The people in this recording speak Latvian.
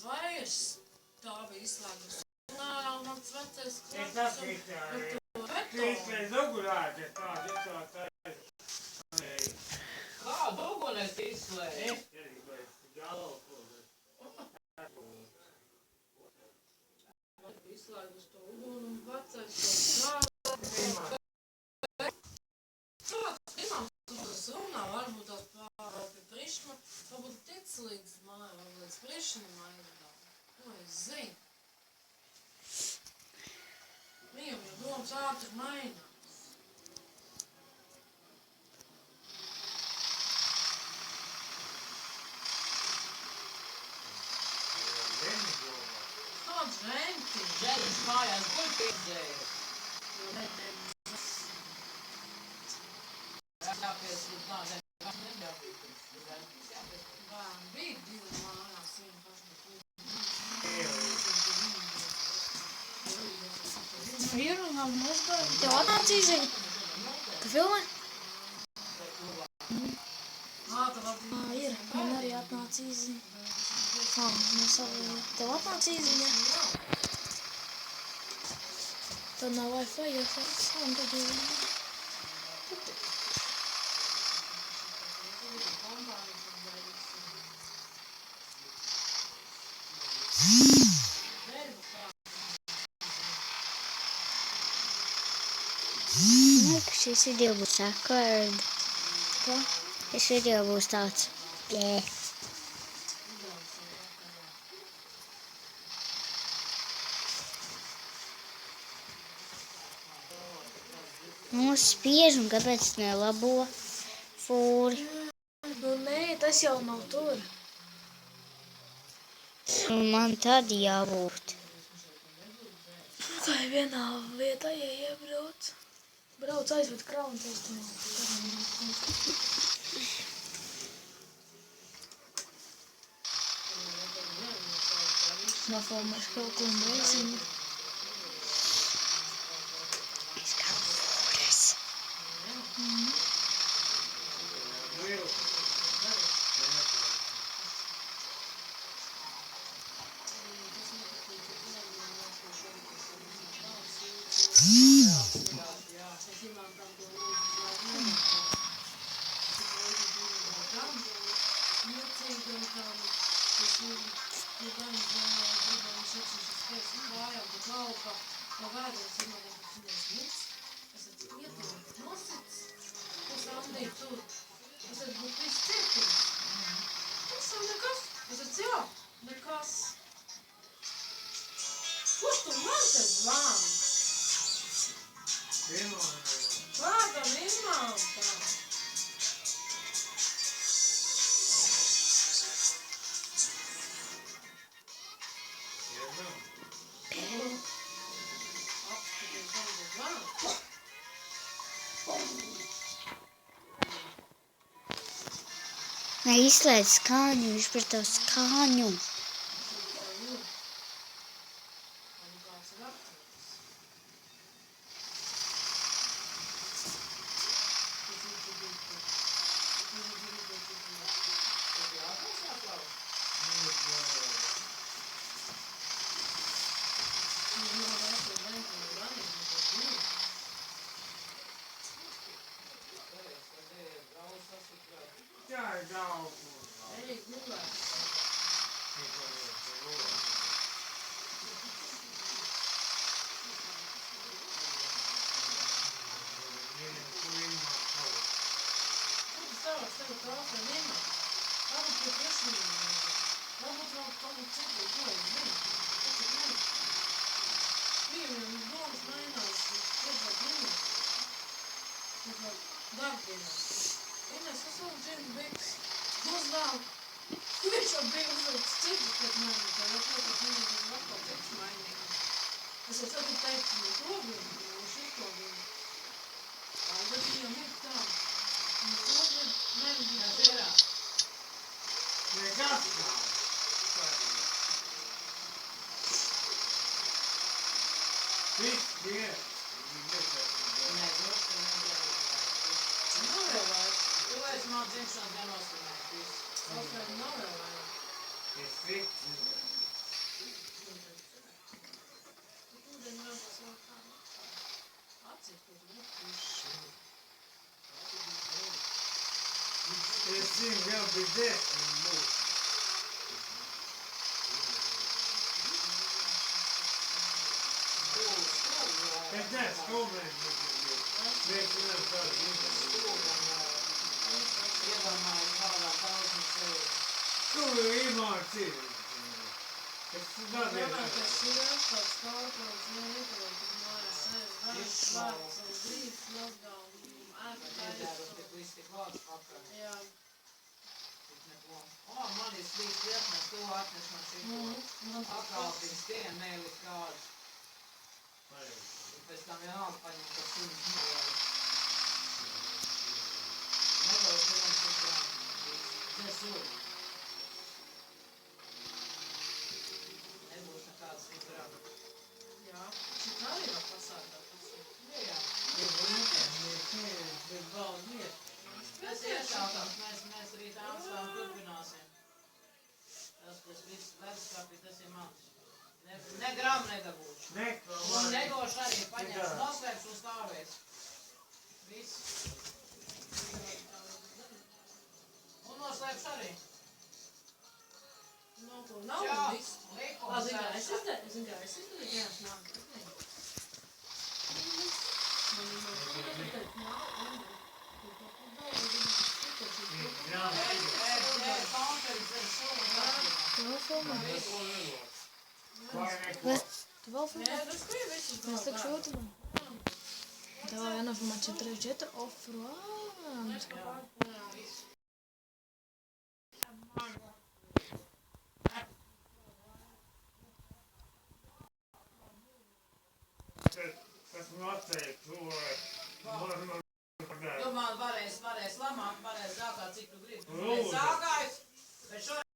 vairs. Tā bija izslēgusi. Nā, mans vecais Es atkrītāju. Trīsreiz ugurāte tāda, Kādu uguni es izslēju? Izslēgus to uguni un vecais to strādā. Cilvēks pirmām tas runā, varbūt tās pārāk pie prišma, varbūt tic līdz māju, varbūt līdz prišnim aizdā. Ko es zinu? Viņam jau domas ātri mainās. Kāds rentiņš? Džēlis mājās guļ piedzēja. Jāpiesīt nādēļ, kas neļāpīt. Bērni bija divi mājās, viena kas bija. Ir un nav mazgāju. Tev atnāca izēja? Tu filmē? Ir. Man arī atnāca izēja. Tev atnāca izēja? Tad nav Wi-Fi, ja sākam tad izēja. Šis video būs awkward. Ko? Šis video būs tāds. Yeah. Mums spiež un kāpēc nelabo fūri? Nu nē, tas jau nav tur. Man tad jābūt. Tā ir vienā vietā, ja iebrauc. Brauc aizved kravu un teic, tu nofilmēs kaut ko un beigsim. Es kā fūres. Kurš tu man te zvani? Kādam imantam? Neizslēdz skaņu, viņš par tavu skaņu. Jā, ir daudz. Ej, gulēt. Savas tev krāsā nemā. Varbūt pie priekšmīniem. Varbūt vēl kaut citu, ko es zinu. Tas ir mani. Viņam domas mainās. Kāpēc minūtes. Kāpēc darbdienās. Vienais uzvilku džinu biks. Uzvēl. Viņš jau bija uzvilks citu pēc mani. Tā jau protams minūtes ir atkal citu mainīgi. Es jau tagad teicu, no to vien, no šito vien. Bet viņam ir tā. Un to vien neviņas ir. Nekas nav. Viss ir. Nav jau vairs. Tu vairs man dzimšanas dienos runāju. Alfrēda nav jau vairs. Es fiksu. ieciet kaut ko pušu. Es zinu, jau bija desmit būs. Es neesmu skumēs, bet es tādu Iedomāju, kādā tausmas sevi. Kur iemācīju? Es Domāju, nezinu. ka sievietes tāds kalpots neieprot, tad mājās sēž vārds, savus grīdus mazgā un ēka Nedēļas taisa. tik viss tik vārds pakaļ. Jā. Tik neko. O, man ir slīgs lietnes, to atnes man šito. Man tas Akalpins tiem mēlis kāds. Pēc tam vienalga paņem, ka sunis nolēja. Nevar šodien šodien. Nesur. Nebūs nekādas migrāta. Jā. Šit arī var pasārgāt pasūtīt. Jā. Bet daudz iet. Mēs iesākam, mēs rīt āmstām turpināsim. Tas viss leduskapī, tas ir mans. Ne gram nedabūšu. Neko Un man. negošu arī paņems, noslēps un stāvēs. Viss. Un noslēps arī. Nav ko, nav Jā, un viss. likums. Zini, kā es izdarīju, jā, es nāku. Man ir teikt, nav, un tu kaut ko daudz, Jā, Tu vēl filmē? vai neko. Tu vēl filmē? Nē, tas bija viss uz Mēs tak galvā. šūtam. Давай, я нажму 4 оффроунд. Tas noteikti to man Tu man varēs lamāt, varēs zākāt, cik tu gribi. Lūdzu. Zākājs, bet šoreiz